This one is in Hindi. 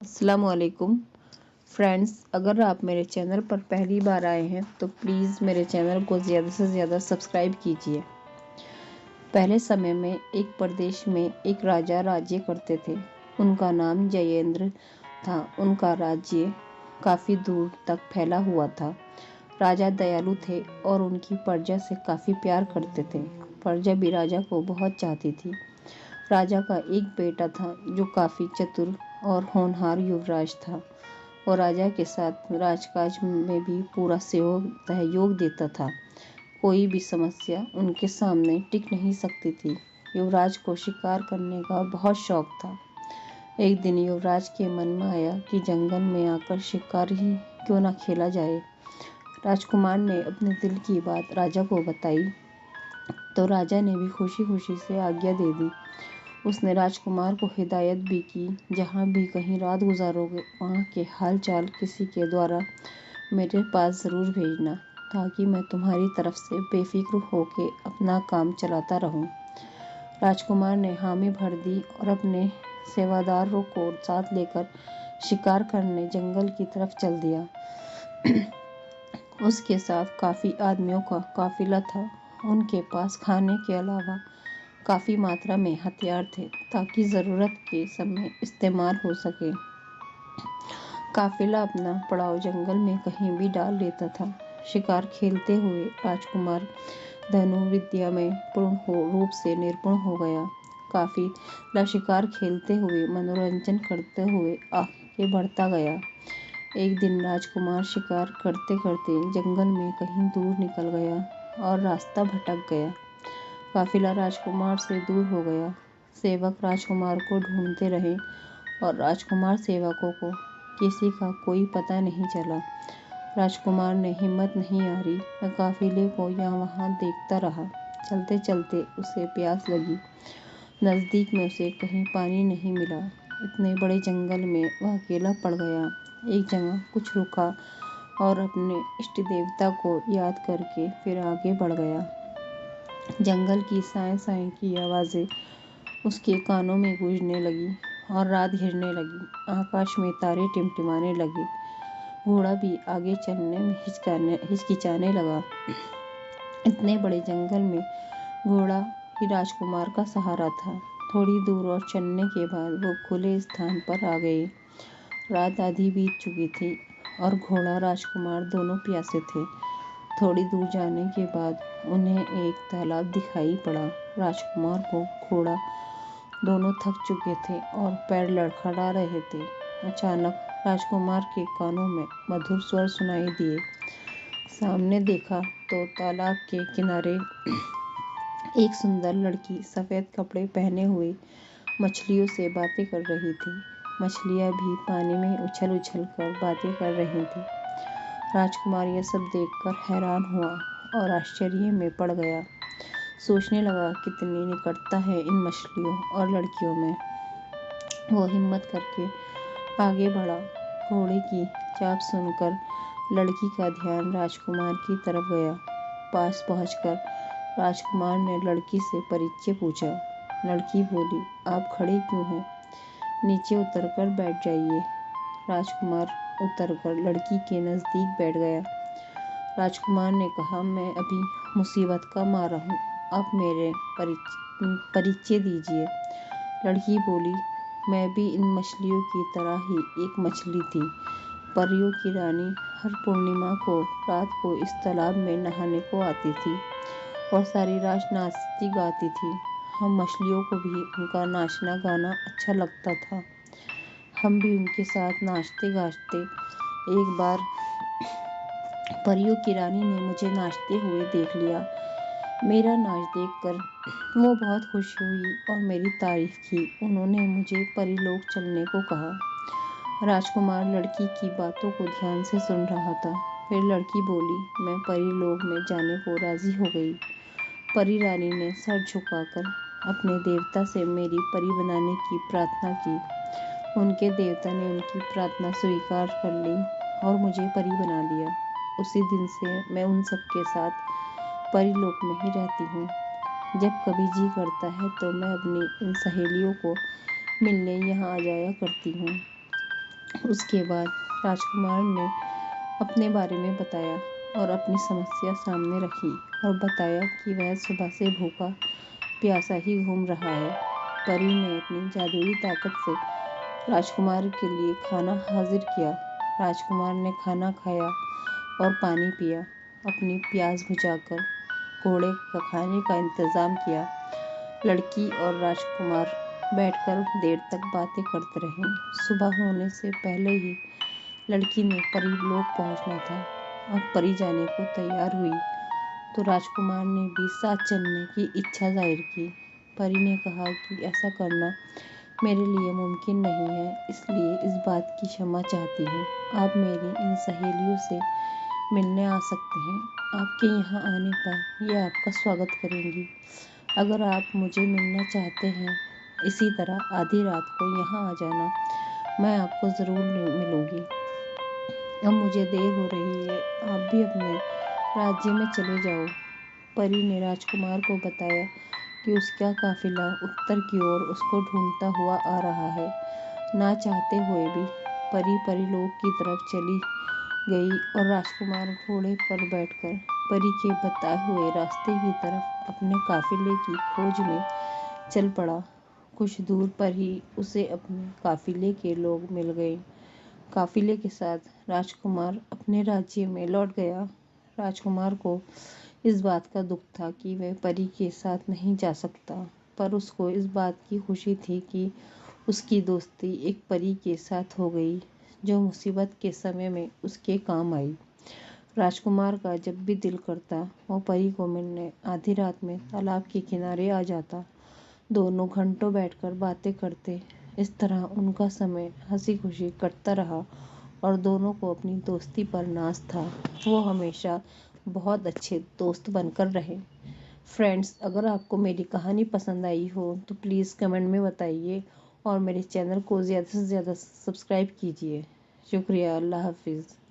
अस्सलामुअलैकुम फ्रेंड्स, अगर आप मेरे चैनल पर पहली बार आए हैं तो प्लीज़ मेरे चैनल को ज़्यादा से ज़्यादा सब्सक्राइब कीजिए। पहले समय में एक प्रदेश में एक राजा राज्य करते थे। उनका नाम जयेंद्र था। उनका राज्य काफ़ी दूर तक फैला हुआ था। राजा दयालु थे और उनकी प्रजा से काफ़ी प्यार करते थे। प्रजा भी राजा को बहुत चाहती थी। राजा का एक बेटा था जो काफ़ी चतुर और होनहार युवराज था और राजा के साथ राजकाज में भी पूरा सहयोग देता था। कोई भी समस्या उनके सामने टिक नहीं सकती थी। युवराज को शिकार करने का बहुत शौक था। एक दिन युवराज के मन में आया कि जंगल में आकर शिकार ही क्यों ना खेला जाए। राजकुमार ने अपने दिल की बात राजा को बताई तो राजा ने भी खुशी खुशी से आज्ञा दे दी। उसने राजकुमार को हिदायत भी की, जहाँ भी कहीं रात गुजारोगे वहाँ के हाल चाल किसी के द्वारा मेरे पास ज़रूर भेजना, ताकि मैं तुम्हारी तरफ से बेफिक्र होकर अपना काम चलाता रहूं। राजकुमार ने हामी भर दी और अपने सेवादारों को साथ लेकर शिकार करने जंगल की तरफ चल दिया। उसके साथ काफ़ी आदमियों का काफिला था। उनके पास खाने के अलावा काफ़ी मात्रा में हथियार थे ताकि ज़रूरत के समय इस्तेमाल हो सके। काफिला अपना पड़ाव जंगल में कहीं भी डाल लेता था। शिकार खेलते हुए राजकुमार धनुर्विद्या में पूर्ण रूप से निपुण हो गया। काफिला शिकार खेलते हुए मनोरंजन करते हुए आगे बढ़ता गया। एक दिन राजकुमार शिकार करते करते जंगल में कहीं दूर निकल गया और रास्ता भटक गया। काफिला राजकुमार से दूर हो गया। सेवक राजकुमार को ढूंढते रहे और राजकुमार सेवकों को किसी का कोई पता नहीं चला। राजकुमार ने हिम्मत नहीं हारी। वह काफिले को यहाँ वहाँ देखता रहा। चलते चलते उसे प्यास लगी। नज़दीक में उसे कहीं पानी नहीं मिला। इतने बड़े जंगल में वह अकेला पड़ गया। एक जगह कुछ रुका और अपने इष्ट देवता को याद करके फिर आगे बढ़ गया। जंगल की साए साए की आवाज़ें उसके कानों में गूंजने लगी और रात घिरने लगी। आकाश में तारे टिमटिमाने लगे। घोड़ा भी आगे चलने में हिचकिचाने लगा। इतने बड़े जंगल में घोड़ा ही राजकुमार का सहारा था। थोड़ी दूर और चलने के बाद वो खुले स्थान पर आ गए। रात आधी बीत चुकी थी और घोड़ा राजकुमार दोनों प्यासे थे। थोड़ी दूर जाने के बाद उन्हें एक तालाब दिखाई पड़ा। राजकुमार को घोड़ा दोनों थक चुके थे और पैर लड़खड़ा रहे थे। अचानक राजकुमार के कानों में मधुर स्वर सुनाई दिए। सामने देखा तो तालाब के किनारे एक सुंदर लड़की सफ़ेद कपड़े पहने हुए मछलियों से बातें कर रही थी। मछलियाँ भी पानी में उछल उछल कर बातें कर रही थी। राजकुमार यह सब देखकर हैरान हुआ और आश्चर्य में पड़ गया। सोचने लगा कितनी निकटता है इन मछलियों और लड़कियों में। वो हिम्मत करके आगे बढ़ा। घोड़े की चाप सुनकर लड़की का ध्यान राजकुमार की तरफ गया। पास पहुंचकर राजकुमार ने लड़की से परिचय पूछा। लड़की बोली, आप खड़े क्यों हैं? नीचे उतरकर बैठ जाइए। राजकुमार उतरकर लड़की के नज़दीक बैठ गया। राजकुमार ने कहा, मैं अभी मुसीबत का मारा हूँ, आप मेरे परिचय दीजिए। लड़की बोली, मैं भी इन मछलियों की तरह ही एक मछली थी। परियों की रानी हर पूर्णिमा को रात को इस तालाब में नहाने को आती थी और सारी रात नाचती गाती थी। हम मछलियों को भी उनका नाचना गाना अच्छा लगता था। हम भी उनके साथ नाचते गाते। एक बार परियों की रानी ने मुझे नाचते हुए देख लिया। मेरा नाच देखकर वो बहुत खुश हुई और मेरी तारीफ की। उन्होंने मुझे परीलोक चलने को कहा। राजकुमार लड़की की बातों को ध्यान से सुन रहा था। फिर लड़की बोली, मैं परीलोक में जाने को राजी हो गई। परी रानी ने सर झुकाकर अपने देवता से मेरी परी बनाने की प्रार्थना की। उनके देवता ने उनकी प्रार्थना स्वीकार कर ली और मुझे परी बना दिया। उसी दिन से मैं उन सबके साथ परीलोक में ही रहती हूँ। जब कभी जी करता है तो मैं अपनी इन सहेलियों को मिलने यहाँ आ जाया करती हूँ। उसके बाद राजकुमार ने अपने बारे में बताया और अपनी समस्या सामने रखी और बताया कि वह सुबह से भूखा प्यासा ही घूम रहा है। परी ने अपनी जादुई ताकत से राजकुमार के लिए खाना हाजिर किया। राजकुमार ने खाना खाया और पानी पिया। अपनी प्यास बुझाकर घोड़े का खाने का इंतजाम किया। लड़की और राजकुमार बैठकर देर तक बातें करते रहे। सुबह होने से पहले ही लड़की ने परीलोक पहुंचना था। अब परी जाने को तैयार हुई तो राजकुमार ने भी साथ चलने की इच्छा जाहिर की। परी ने कहा कि ऐसा करना मेरे लिए मुमकिन नहीं है, इसलिए इस बात की क्षमा चाहती हूँ। आप मेरी इन सहेलियों से मिलने आ सकते हैं। आपके यहाँ आने पर ये आपका स्वागत करेंगी। अगर आप मुझे मिलना चाहते हैं, इसी तरह आधी रात को यहाँ आ जाना, मैं आपको ज़रूर मिलूंगी। अब मुझे देर हो रही है, आप भी अपने राज्य में चले जाओ। परी ने राजकुमार को बताया कि उसका काफिला उत्तर की ओर उसको ढूंढता हुआ आ रहा है। ना चाहते हुए भी परी परीलोक की तरफ चली गई और राजकुमार घोड़े पर बैठकर परी के बताए हुए रास्ते की तरफ अपने काफिले की खोज में चल पड़ा। कुछ दूर पर ही उसे अपने काफिले के लोग मिल गए। काफिले के साथ राजकुमार अपने राज्य में लौट गया। राजकुमार को इस बात का दुख था कि वह परी के साथ नहीं जा सकता, पर उसको इस बात की खुशी थी कि उसकी दोस्ती एक परी के साथ हो गई जो मुसीबत के समय में उसके काम आई। राजकुमार का जब भी दिल करता वो परी को मिलने आधी रात में तालाब के किनारे आ जाता। दोनों घंटों बैठकर बातें करते। इस तरह उनका समय हंसी खुशी कटता रहा और दोनों को अपनी दोस्ती पर नाज था। वो हमेशा बहुत अच्छे दोस्त बनकर रहे। फ्रेंड्स, अगर आपको मेरी कहानी पसंद आई हो तो प्लीज़ कमेंट में बताइए और मेरे चैनल को ज़्यादा से ज़्यादा सब्सक्राइब कीजिए। शुक्रिया। अल्लाह हाफिज़।